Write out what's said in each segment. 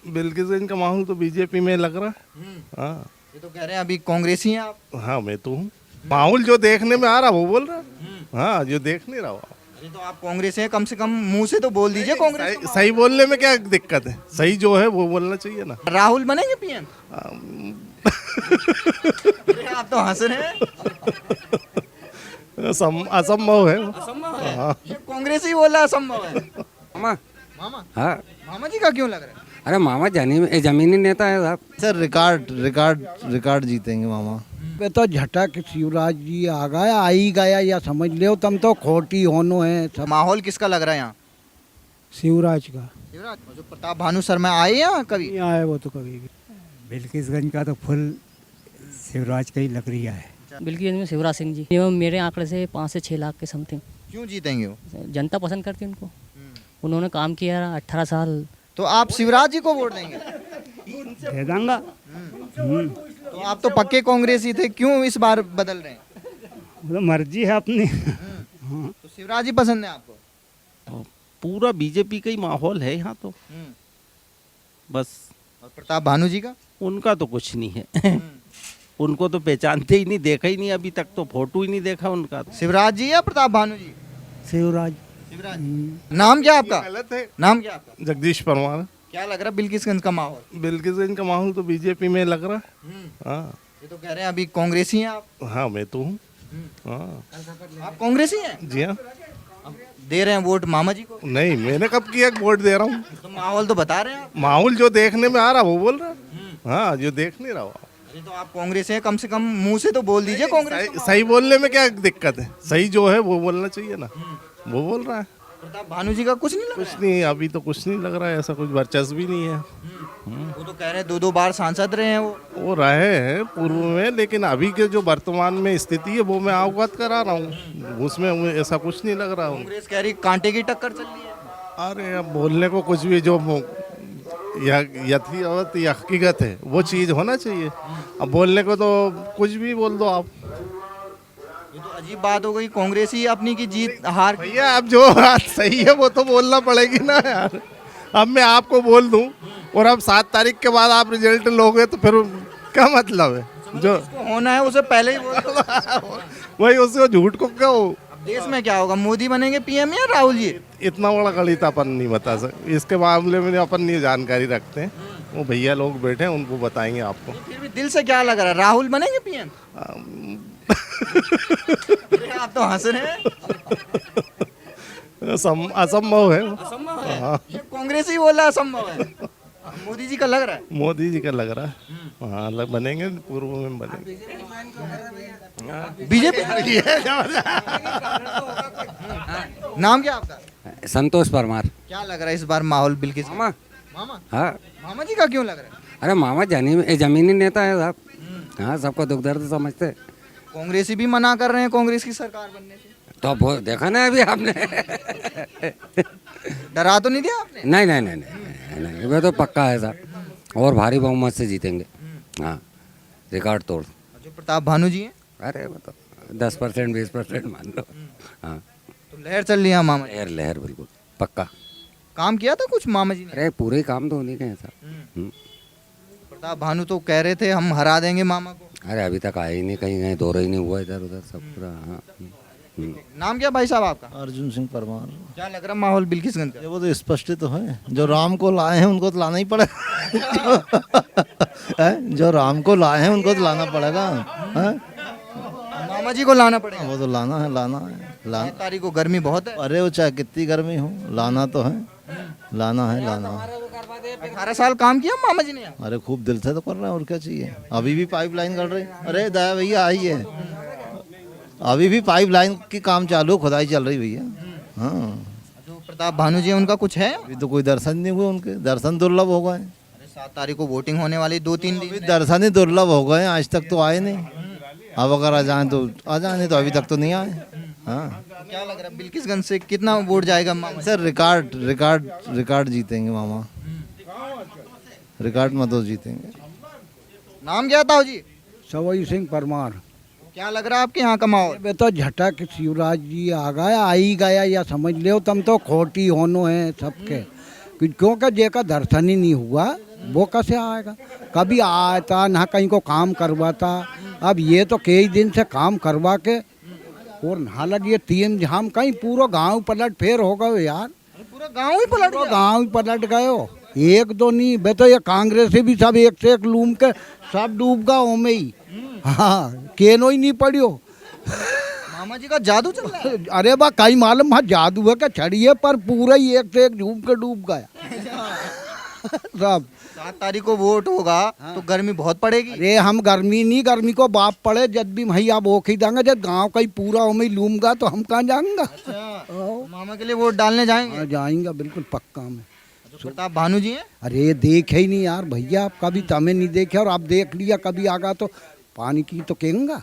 बिल्किसगंज का माहौल तो बीजेपी में लग रहा है। हाँ ये तो कह रहे हैं अभी कांग्रेसी हैं आप। हाँ, मैं तो हूँ। माहौल जो देखने में आ रहा वो बोल रहा है। हाँ, जो देख नहीं रहा वो। अरे तो आप कांग्रेसी हैं, कम से कम मुंह से तो बोल दीजिए कांग्रेस का सही बोलने में क्या दिक्कत है? सही जो है वो बोलना चाहिए ना। माहौल। राहुल बनेंगे पीएम? अरे आप तो हंस रहे हैं। असंभव है। असंभव है। ये कांग्रेस ही बोला असंभव है। मामा मामा हाँ मामा जी का क्यों लग रहा है? अरे मामा जमीनी नेता है साहब। सर रिकॉर्ड जीतेंगे मामा। पे तो झटक शिवराज जी आ गया, आ ही गया या समझ लो तुम तो खोटी होनो है सब। माहौल किसका लग रहा है यहाँ? शिवराज का शिवराज जो प्रताप भानु शर्मा आए यहाँ कभी? नहीं आया वो तो कभी भी। बिल्किसगंज का तो फुल शिवराज का ही लग रही है। बिल्किसगंज में शिवराज सिंह जी एवं मेरे आंकड़े से 5 से 6 लाख के समथिंग। क्यों जीतेंगे वो? जनता पसंद करती है उनको, उन्होंने काम किया 18 साल। तो आप शिवराज जी को वोट देंगे? दे दूंगा। तो आप तो पक्के कांग्रेसी थे, क्यों इस बार बदल रहे हैं? तो मर्जी है अपनी। तो शिवराज जी पसंद है आपको? पूरा बीजेपी का ही माहौल है यहाँ तो। बस और प्रताप भानु जी का? उनका तो कुछ नहीं है। उनको तो पहचानते ही नहीं, देखा ही नहीं अभी तक, तो फोटो ही नहीं देखा उनका। शिवराज जी या प्रताप भानु जी? शिवराज। शिवराज। नाम क्या आपका? गलत है। नाम क्या आपका? जगदीश परमार। क्या लग रहा है बिल्किसगंज का माहौल? बिल्किसगंज का माहौल तो बीजेपी में लग रहा है। हाँ ये तो कह रहे हैं अभी कांग्रेसी हैं आप। हाँ, मैं तो हूँ। हाँ आप कांग्रेसी हैं? जी हाँ। दे रहे हैं वोट मामा जी को? नहीं, मैंने कब किया वोट दे रहा हूँ? तो माहौल तो बता रहे हैं आप। माहौल जो देखने में आ रहा वो बोल रहा है। हाँ, जो देख नहीं रहा वो। अरे तो आप कांग्रेसी हैं, कम से कम मुंह से तो बोल दीजिए कांग्रेस का सही बोलने में क्या दिक्कत है? सही जो है वो बोलना चाहिए ना। वो बोल रहा है। प्रताप भानु जी का कुछ नहीं लग रहा कुछ नहीं, अभी तो कुछ नहीं लग रहा है, ऐसा कुछ वर्चस्व भी नहीं है। है? वो तो कह रहे हैं 2-2 बार सांसद रहे हैं वो। रहे हैं पूर्व में, लेकिन अभी के जो वर्तमान में स्थिति है वो मैं अवगत करा रहा हूँ, उसमें ऐसा कुछ नहीं लग रहा हूँ। कांग्रेस कह रही कांटे की टक्कर चल रही है। अरे अब बोलने को कुछ भी जो यथावत या हकीकत है वो चीज़ होना चाहिए। अब बोलने को तो कुछ भी बोल दो आप। ये तो अजीब बात हो गई, कांग्रेस ही अपनी की जीत हार। भैया अब जो बात सही है वो तो बोलना पड़ेगी ना यार। अब मैं आपको बोल दूं और अब 7 तारीख के बाद आप रिजल्ट लोगे तो फिर क्या मतलब है? जो जिसको होना है उसे पहले ही बोल दो। वही उसको झूठ को क्या हो। अब देश में क्या होगा, मोदी बनेंगे पीएम या राहुल जी? इतना बड़ा गणित अपन नहीं बता सकते, इसके मामले में अपन नहीं जानकारी रखते हैं। वो भैया लोग बैठे हैं, उनको बताएंगे आपको। फिर भी दिल से क्या लग रहा है, राहुल बनेंगे पीएम? आप तो हंस रहे हैं। असंभव है। असंभव है। ये कांग्रेस ही बोला असंभव है। मोदी जी का लग रहा है? मोदी जी का लग रहा है। हाँ, बनेंगे, पूर्व में बनेंगे। बीजेपी। नाम क्या आपका? संतोष परमार। क्या लग रहा है इस बार माहौल बिल्किस? मामा मामा हाँ मामा जी का क्यों लग रहा है? अरे मामा जमीनी नेता है साहब। हाँ, सबका दुख दर्द समझते। कांग्रेसी भी मना कर रहे हैं कांग्रेस की सरकार बनने से। तो अब वो देखा ना अभी आपने। डरा तो नहीं दिया आपने? नहीं नहीं नहीं नहीं नहीं, वो तो पक्का है साहब, और भारी बहुमत से जीतेंगे। हाँ, रिकॉर्ड तोड़। जो प्रताप भानु जी हैं? अरे वो तो 10% 20% मान लो। हाँ, तो लहर चल रही है मामा जी। लहर बिल्कुल पक्का। काम किया था कुछ मामा जी ने? अरे पूरे काम तो उन्हीं के हैं साहब। प्रताप भानु तो कह रहे थे हम हरा देंगे मामा को। अरे अभी तक आए ही नहीं, कहीं दौरा ही नहीं हुआ इधर उधर सब पूरा। हाँ। नाम क्या भाई साहब आपका? अर्जुन सिंह परमार। क्या लग रहा है माहौल बिल्किसगंज का? ये वो तो स्पष्ट तो है, जो राम को लाए हैं उनको तो लाना ही पड़ेगा। जो राम को लाए हैं उनको तो लाना पड़ेगा। मामा जी को लाना पड़ेगा। वो तो लाना है 7 तारीख को गर्मी बहुत है। अरे वो चाहे कितनी गर्मी हो, लाना तो है, लाना है, लाना है। 18 साल काम किया मामा जी ने यहाँ? अरे खूब दिल से तो कर रहे हैं, और क्या चाहिए। अभी भी पाइपलाइन कर रहे हैं। अरे दया भैया आई है, अभी भी पाइपलाइन की काम चालू, खुदाई चल रही भैया। हाँ, जो प्रताप भानु जी हैं उनका कुछ है? अभी तो कोई दर्शन नहीं हुए उनके, दर्शन दुर्लभ हो गए। अरे 7 तारीख को वोटिंग होने वाली, 2-3 अभी दिन में। दर्शन ही दुर्लभ हो गए, आज तक तो आए नहीं। अब अगर आ जाए तो आ जाए, नहीं तो अभी तक तो नहीं आए। हाँ, क्या लग रहा है बिल्किसगंज से कितना वोट जाएगा मामा? सर रिकॉर्ड जीतेंगे मामा, रिकॉर्ड मत जीतेंगे। नाम क्या था जी? सवाई सिंह परमार। क्या लग रहा है आपके यहाँ का माहौल? पे तो झटक शिवराज जी आ गया, आ ही गया या समझ लो तुम तो खोटी होनो है सबके। क्योंकि जेका दर्शन ही नहीं हुआ वो कैसे आएगा? कभी आता ना कहीं को काम करवाता। अब ये तो कई दिन से काम करवा के और ना लगी तीन हम कहीं पूरा गांव पलट फेर हो गए यार। पूरा गांव ही पलट पूरा गया। गांव ही पलट गए हो। एक दो नहीं बे तो ये कांग्रेस से भी सब एक से एक लूम के सब डूब गया ओमे ही। हाँ केनो ही नहीं पड़ियो। मामा जी का जादू चल रहा है। अरे बा कहीं मालूम है जादू है क्या छड़िए पर पूरा ही एक से एक झूम के डूब गया सब। 7 तारीख को वोट होगा तो गर्मी बहुत पड़ेगी। अरे हम गर्मी नहीं गर्मी को बाप पड़े जब भी भाई आप वो ही देंगे जब गांव का ही पूरा ओमे लूमगा तो हम कहाँ जाएंगे? तो मामा के लिए वोट डालने जाएंगे। हाँ, जाएंगे बिल्कुल पक्का में। तो प्रताप भानु जी हैं। अरे देखे ही नहीं यार भैया आप कभी तमें नहीं देखे और आप देख लिया कभी आगा तो पानी की तो कहेंगा।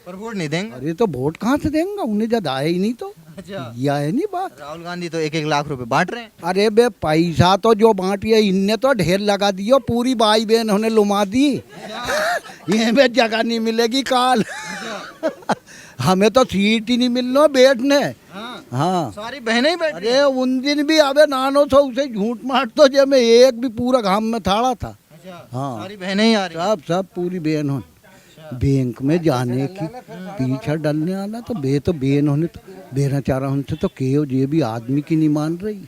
पर वोट नहीं देंगे। अरे तो वोट कहाँ से देंगे उन्हें जब आए ही नहीं तो अच्छा। यह है नहीं बात। राहुल गांधी तो 1-1 लाख रुपए बांट रहे हैं। अरे बे पैसा तो जो बांटिए इनने तो ढेर लगा दियो पूरी भाई बहन उन्हें लुमा दी ये में जगह नहीं मिलेगी काल हमें तो सीट ही नहीं मिलना बैठने। हाँ सारी बहनें ही बैठ अरे उन दिन भी अबे नानो सो उसे झूठ मार तो जब मैं एक भी पूरा घाम में थाड़ा था। हाँ सारी बहनें ही आ रही हैं। सब पूरी बहन हो बैंक में जाने की पीछा डलने वाला तो बेन होने तो बेचारा उनसे तो के ये भी आदमी की नहीं मान रही।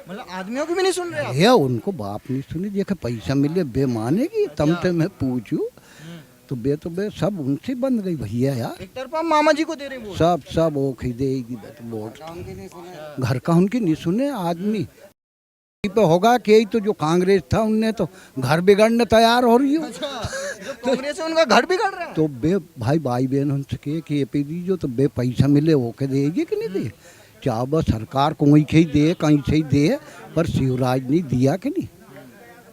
मतलब आदमियों की भी नहीं सुन रहे आप। है उनको बाप नहीं सुनी देखे पैसा मिले बे मानेगी तम से मैं पूछूं तो बे सब उनसे बन गई भैया यार। एक तरफा मामा जी को दे रहे हैं वोट। सब वो खरीदेगी वोट घर का उनकी नहीं सुने आदमी पे होगा कि तो जो कांग्रेस था उनने तो घर बिगड़ने तैयार हो रही हो। जो कांग्रेस है उनका घर बिगड़ रहा है। तो बे भाई बहन उनसे के ये पे दीजिए तो बे पैसा मिले वो के देगी कि नहीं दे चाहे बस सरकार कोई के ही दे कहीं से ही दे पर शिवराज नहीं दिया कि नहीं।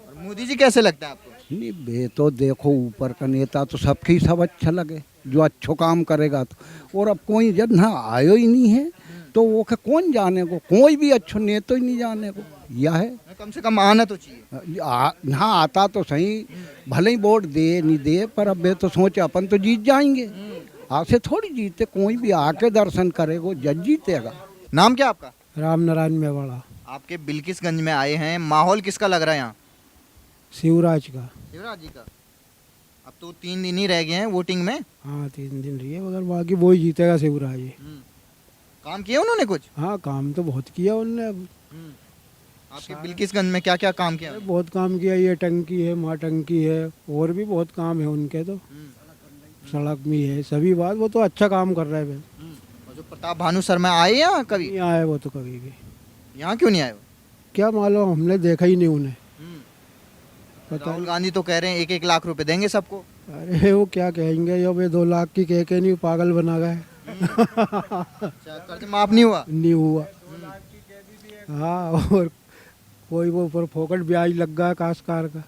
और मोदी जी कैसे लगता है आपको? नहीं बे तो देखो ऊपर का नेता तो सबके ही सब अच्छा लगे जो अच्छो काम करेगा तो और अब कोई जब ना आयो ही नहीं है तो वो के कौन जाने को कोई भी अच्छो नेता ही नहीं जाने को यह है। कम से कम आना तो चाहिए। हाँ आता तो सही भले ही वोट दे नहीं दे पर अब बे तो सोचे अपन तो जीत जाएंगे आपसे थोड़ी जीते कोई भी आके दर्शन करेगा जज जीतेगा। नाम क्या आपका? राम नारायण मेवाड़ा आपके बिल्किसगंज में आए हैं, माहौल किसका लग रहा है यहाँ? शिवराज का। शिवराज जी का। अब तो 3 दिन ही रह गए हैं वोटिंग में। हाँ 3 दिन रही है मगर बाकी वही जीतेगा शिवराज ही। काम किया उन्होंने कुछ? हाँ काम तो बहुत किया उनने। अब आपके बिल्किसगंज में क्या क्या काम किया? बहुत काम किया ये टंकी है माँ टंकी है और भी बहुत काम है उनके तो सड़क भी है सभी बात वो तो अच्छा काम कर रहे हैं। और जो प्रताप भानु शर्मा आए यहाँ कभी? नहीं आए वो तो कभी भी। यहाँ क्यों नहीं आए वो? क्या मालूम हमने देखा ही नहीं उन्हें। पता राहुल गांधी तो कह रहे हैं 1-1 लाख रुपए देंगे सबको। अरे वो क्या कहेंगे जब ये 2 लाख की कह के नहीं पागल बना गए। अच्छा, कर्ज माफ नहीं हुआ? नहीं हुआ। हाँ और कोई वो ऊपर फोकट ब्याज लग गया काशकार का।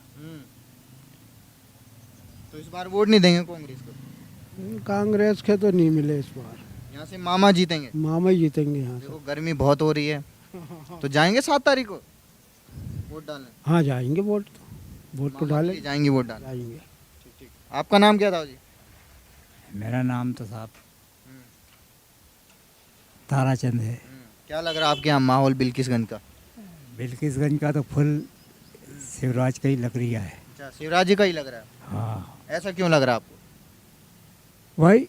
तो इस बार वोट नहीं देंगे कांग्रेस को? कांग्रेस के तो नहीं मिले इस बार। यहाँ से मामा जीतेंगे। मामा ही जीतेंगे यहाँ से। देखो गर्मी बहुत हो रही है तो जाएंगे 7 तारीख को वोट डालने? हाँ जाएंगे वोट तो मामा डाले के लिए जाएंगे वोट डालने। जाएंगे। आपका नाम क्या था जी? मेरा नाम तो साहब ताराचंद है। क्या लग रहा है आपके यहाँ माहौल बिल्किसगंज का? बिल्किसगंज का तो फुल शिवराज का ही लग रहा है। अच्छा, शिवराज जी का ही लग रहा है। हाँ ऐसा क्यों लग रहा है आपको? भाई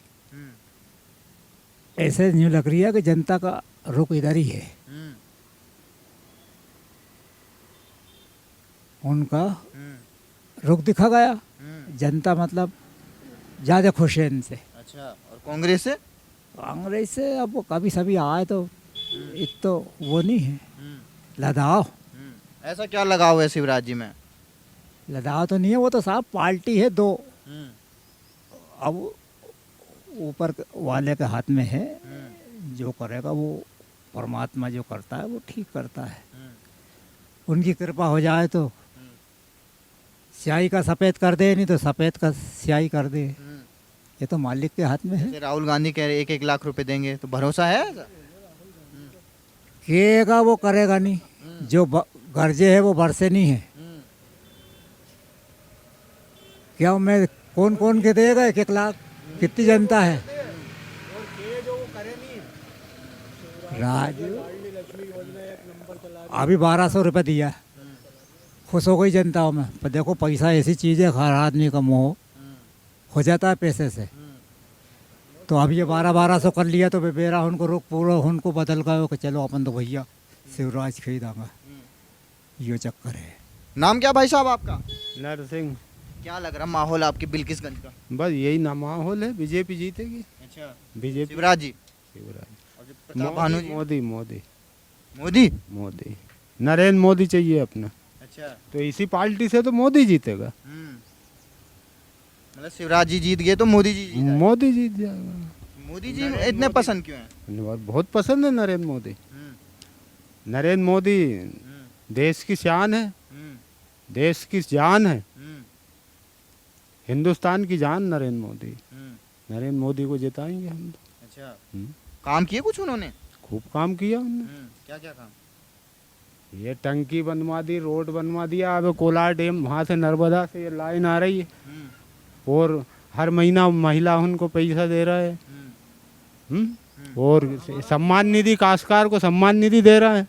ऐसे न्यू लग रही है कि जनता का रुख इधर ही है। उनका रुख दिखा गया जनता मतलब ज़्यादा खुश है इनसे। अच्छा, और कांग्रेस से? कांग्रेस से अब वो कभी सभी आए तो एक तो वो नहीं है लदाव। ऐसा क्या लगाव है शिवराज जी में? लदाव तो नहीं है वो तो साहब पार्टी है 2 अब ऊपर वाले के हाथ में है जो करेगा वो परमात्मा जो करता है वो ठीक करता है। उनकी कृपा हो जाए तो स्याही का सफ़ेद कर दे नहीं तो सफ़ेद का स्याही कर दे ये तो मालिक के हाथ में है। जैसे राहुल गांधी कह रहे 1-1 लाख रुपए देंगे तो भरोसा है ऐसा? कहेगा वो करेगा नहीं जो गर्जे है वो बरसे नहीं है। क्या मैं कौन कौन के देगा 1-1 लाख कितनी जनता है? राज अभी 1200 रुपये दिया खुश हो गई जनता में। पर देखो पैसा ऐसी चीज़ है, हर आदमी का मोह हो जाता है पैसे से। तो अब ये 1200 कर लिया तो बेरा उनको रुक पूरा उनको बदल गए कि चलो अपन तो भैया शिवराज खरीदांगा। ये चक्कर है। नाम क्या भाई साहब आपका? नरसिंह। क्या लग रहा माहौल आपके बिल्किसगंज का? बस यही ना माहौल है, बीजेपी जीतेगी। अच्छा, बीजेपी शिवराज जी शिवराज। और जो प्रताप भानु जी? मोदी मोदी मोदी। मोदी नरेंद्र मोदी चाहिए अपना। अच्छा, तो इसी पार्टी से तो मोदी जीतेगा। मतलब शिवराज जी जीत गए तो मोदी जी जीत आए। मोदी जीत जाएगा। मोदी जी इतने पसंद क्यों हैं? बहुत पसंद है नरेंद्र मोदी। नरेंद्र मोदी देश की शान है, देश की जान है, हिंदुस्तान की जान नरेंद्र मोदी। नरेंद्र मोदी को जिताएंगे हम तो। अच्छा, काम किए कुछ उन्होंने? खूब काम किया उन्होंने। क्या क्या काम? ये टंकी बनवा दी, रोड बनवा दिया। अब कोलार डैम वहाँ से नर्मदा से ये लाइन आ रही है और हर महीना महिला उनको पैसा दे रहा है। और सम्मान निधि, काश्तकार को सम्मान निधि दे रहा है,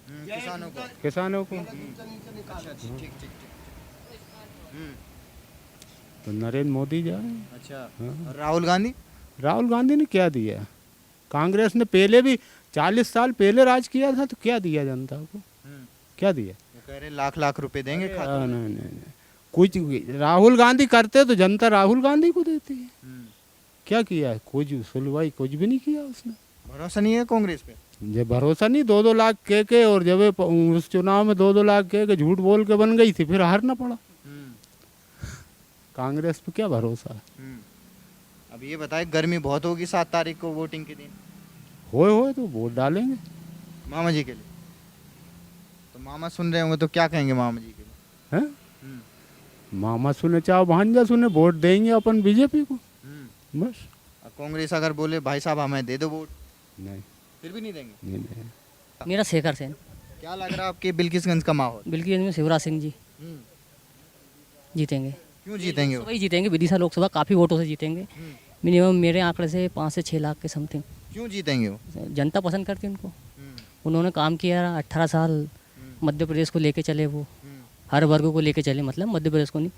किसानों को। तो नरेंद्र मोदी जाए। अच्छा, और राहुल गांधी? राहुल गांधी ने क्या दिया? कांग्रेस ने पहले भी 40 साल पहले राज किया था, तो क्या दिया जनता को? क्या दिया? वो कह रहे लाख लाख रुपए देंगे खाते में। नहीं, कुछ राहुल गांधी करते तो जनता राहुल गांधी को देती है। क्या किया है? कुछ सुलवाई कुछ भी नहीं किया उसने। भरोसा नहीं है कांग्रेस पे? जब भरोसा नहीं, 2-2 लाख कह के, और जब उस चुनाव में 2-2 लाख कह के झूठ बोल के बन गई थी, फिर हारना पड़ा। कांग्रेस पे क्या भरोसा है? अब ये बताए, गर्मी बहुत होगी 7 तारीख को वोटिंग के दिन। होए तो वोट डालेंगे मामा जी के लिए। तो मामा सुन रहे होंगे तो क्या कहेंगे मामा जी के लिए? हैं? मामा सुने चाहे भांजा सुने, वोट देंगे अपन बीजेपी को बस। और कांग्रेस अगर बोले भाई साहब हमें दे दो वोट, नहीं, फिर भी नहीं देंगे? नहीं। मेरा शेखर सेन। क्या लग रहा है आपके बिल्किसगंज का माहौल? बिल्किसगंज में शिवराज सिंह जी जीतेंगे। क्यों जीतेंगे वो? वही जीतेंगे, विदिशा लोकसभा काफ़ी वोटों से जीतेंगे। मिनिमम मेरे आंकड़े से 5 से 6 लाख के समथिंग। क्यों जीतेंगे वो? जनता पसंद करती है उनको। उन्होंने काम किया, 18 साल मध्य प्रदेश को लेके चले वो। हर वर्ग को लेके चले, मतलब मध्य प्रदेश को नहीं,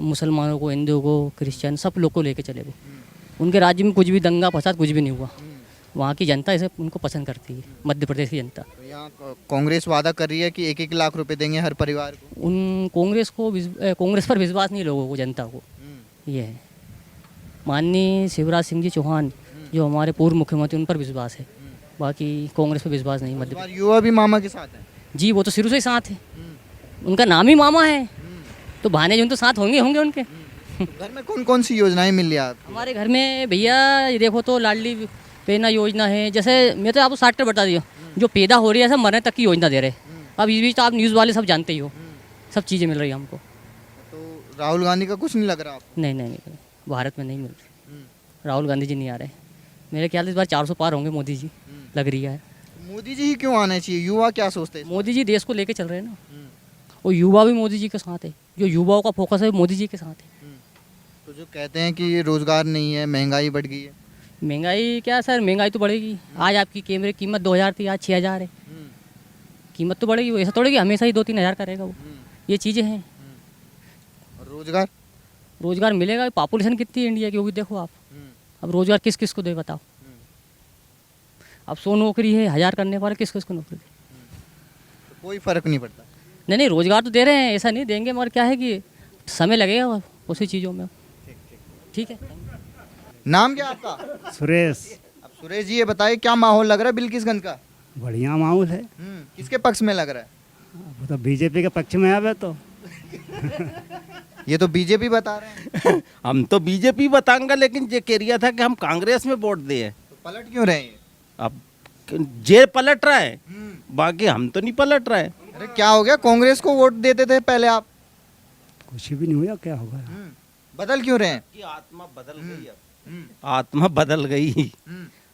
मुसलमानों को, हिंदुओं को, क्रिश्चियन, सब लोग को लेके चले वो। उनके राज्य में कुछ भी दंगा फसाद कुछ भी नहीं हुआ। वहाँ की जनता इसे उनको पसंद करती है, मध्य प्रदेश की जनता। तो यहाँ कांग्रेस वादा कर रही है कि 1-1 लाख रुपए देंगे हर परिवार को। उन कांग्रेस पर विश्वास नहीं लोगों को, जनता को। ये है माननीय शिवराज सिंह जी चौहान जो हमारे पूर्व मुख्यमंत्री, उन पर विश्वास है, बाकी कांग्रेस पर विश्वास नहीं। मध्य और युवा भी मामा के साथ है जी, वो तो शुरू से ही साथ है, उनका नाम ही मामा है, तो भाने जो तो साथ होंगे उनके। घर में कौन कौन सी योजनाएं मिल रही है आपको? हमारे घर में भैया ये देखो तो लाडली पेना योजना है। जैसे मैं तो आपको 60 बता दिया, जो पैदा हो रही है सब मरने तक की योजना दे रहे हैं। अब इस बीच तो आप न्यूज़ वाले सब जानते ही हो, सब चीज़ें मिल रही है हमको। तो राहुल गांधी का कुछ नहीं लग रहा आपको? नहीं, भारत में नहीं मिल रही। राहुल गांधी जी नहीं आ रहे। मेरे ख्याल से इस बार 400 पार होंगे मोदी जी, लग रही है। मोदी जी ही क्यों आने चाहिए? युवा क्या सोचते हैं? मोदी जी देश को लेके चल रहे हैं ना, और युवा भी मोदी जी के साथ है। जो युवाओं का फोकस है मोदी जी के साथ है। तो जो कहते हैं कि रोजगार नहीं है, महंगाई बढ़ गई है। महंगाई क्या सर, महंगाई तो बढ़ेगी। आज आपकी कैमरे की कीमत 2000 थी, आज 6000 है। कीमत तो बढ़ेगी, वो ऐसा थोड़ी कि हमेशा ही 2-3 हज़ार का रहेगा वो। ये चीज़ें हैं। और रोजगार मिलेगा। पॉपुलेशन कितनी है इंडिया की, वो भी देखो आप। अब रोजगार किस किस को दे बताओ। अब 100 नौकरी है, 1000 करने वाले किस किस को नौकरी दे? तो कोई फर्क नहीं पड़ता। नहीं, रोजगार तो दे रहे हैं, ऐसा नहीं देंगे, मगर क्या है कि समय लगेगा उसी चीज़ों में। ठीक है। नाम क्या आपका? सुरेश। अब सुरेश जी ये बताइए, क्या माहौल लग रहा है बिल्किसगंज का? बढ़िया माहौल है। किसके पक्ष में लग रहा है? वो तो बीजेपी के पक्ष में आवे तो। ये तो बीजेपी बता रहे हैं। हम तो बीजेपी बताएंगे, लेकिन ये कह रिया था कि हम कांग्रेस में वोट दें। तो पलट क्यों रहे हैं? अब जे पलट रहा है, बाकी हम तो नहीं पलट रहे। अरे क्या हो गया, कांग्रेस को वोट देते थे पहले आप। कुछ भी नहीं हुआ, क्या होगा? बदल क्यों रहे हैं? आत्मा बदल गई। अब आत्मा बदल गई,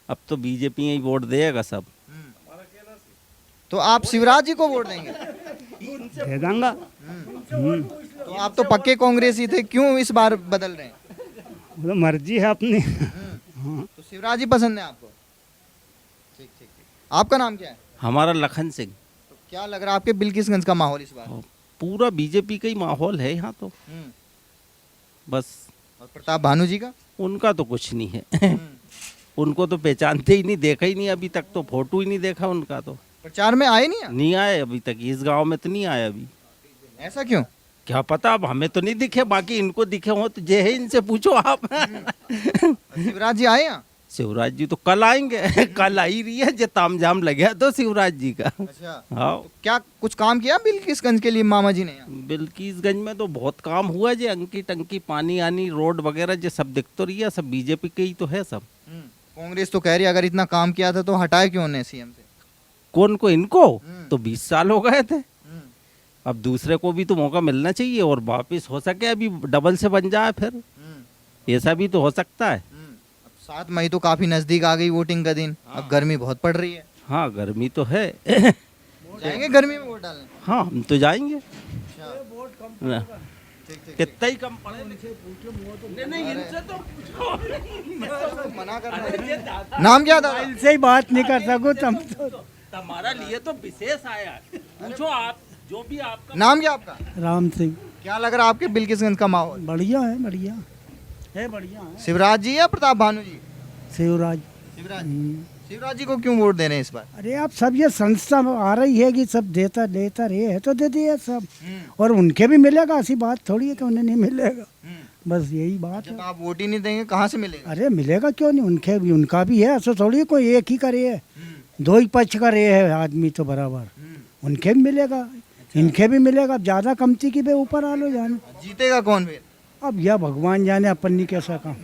अब तो बीजेपी ही वोट देगा सब। तो आप शिवराज जी को वोट देंगे? दे दूंगा। तो आप तो पक्के कांग्रेसी थे, क्यों इस बार बदल रहे हैं? वो तो मर्जी है अपनी। तो शिवराज जी पसंद है आपको? ठीक। आपका नाम क्या है? हमारा लखन सिंह। तो क्या लग रहा है आपके बिल्किसगंज का माहौल इस बार? पूरा बीजेपी का ही माहौल है यहाँ तो, बस। और प्रताप भानु जी का? उनका तो कुछ नहीं है उनको तो पहचानते ही नहीं, देखा ही नहीं अभी तक, तो फोटो ही नहीं देखा उनका तो। प्रचार में आए नहीं? नहीं आए अभी तक, इस गांव में तो नहीं आए अभी। ऐसा क्यों? क्या पता, अब हमें तो नहीं दिखे, बाकी इनको दिखे हो तो जे है, इनसे पूछो आप शिवराज जी आए यहाँ? शिवराज जी तो कल आएंगे कल आ ही रही है, जो तामझाम लगे है तो शिवराज जी का। अच्छा, हाँ, तो क्या कुछ काम किया बिल्किसगंज के लिए मामा जी ने यहाँ? बिल्किसगंज में तो बहुत काम हुआ, जो अंकी टंकी पानी आनी रोड वगैरह जो सब दिख तो रही है, सब बीजेपी के ही तो है सब। कांग्रेस तो कह रही है अगर इतना काम किया था तो हटाए क्यों ने सीएम से? कौन को? इनको तो 20 साल हो गए थे, अब दूसरे को भी तो मौका मिलना चाहिए, और वापस हो सके अभी डबल से बन जाए फिर, ऐसा भी तो हो सकता है। 7 मई तो काफी नजदीक आ गई वोटिंग का दिन, अब गर्मी बहुत पड़ रही है। हाँ, गर्मी तो है जाएंगे गर्मी में वोट डालने? हाँ, हम तो जाएंगे ना। कितना ही कम पड़े, नहीं इनसे तो मना कर रहे हैं। नाम क्या था? से ही बात नहीं कर सको तुम तो। हमारा लिए तो विशेष आया, पूछो आप, जो भी आपका नाम क्या आपका? राम सिंह। क्या लग रहा है आपके बिल्किसगंज का माहौल? बढ़िया है, बढ़िया है, बढ़िया है। शिवराज जी या प्रताप भानु जी? शिवराज। शिवराज शिवराज जी को क्यों वोट दे रहे हैं इस बार? अरे आप सब ये संस्था आ रही है कि सब देता लेता रहे है तो दे दिए सब, और उनके भी मिलेगा, ऐसी बात थोड़ी है कि उन्हें नहीं मिलेगा, बस यही बात है। जब आप वोट ही नहीं देंगे कहाँ से मिलेगा? अरे मिलेगा क्यों नहीं, उनके भी, उनका भी है, ऐसा थोड़ी है कोई एक ही करे है, दो ही पक्ष का रहे है आदमी तो बराबर, उनके भी मिलेगा, इनके भी मिलेगा। अब ज्यादा कमती की पे ऊपर आ लो जाने। जीतेगा कौन फिर? अब यह भगवान जाने, अपन नहीं कह सका।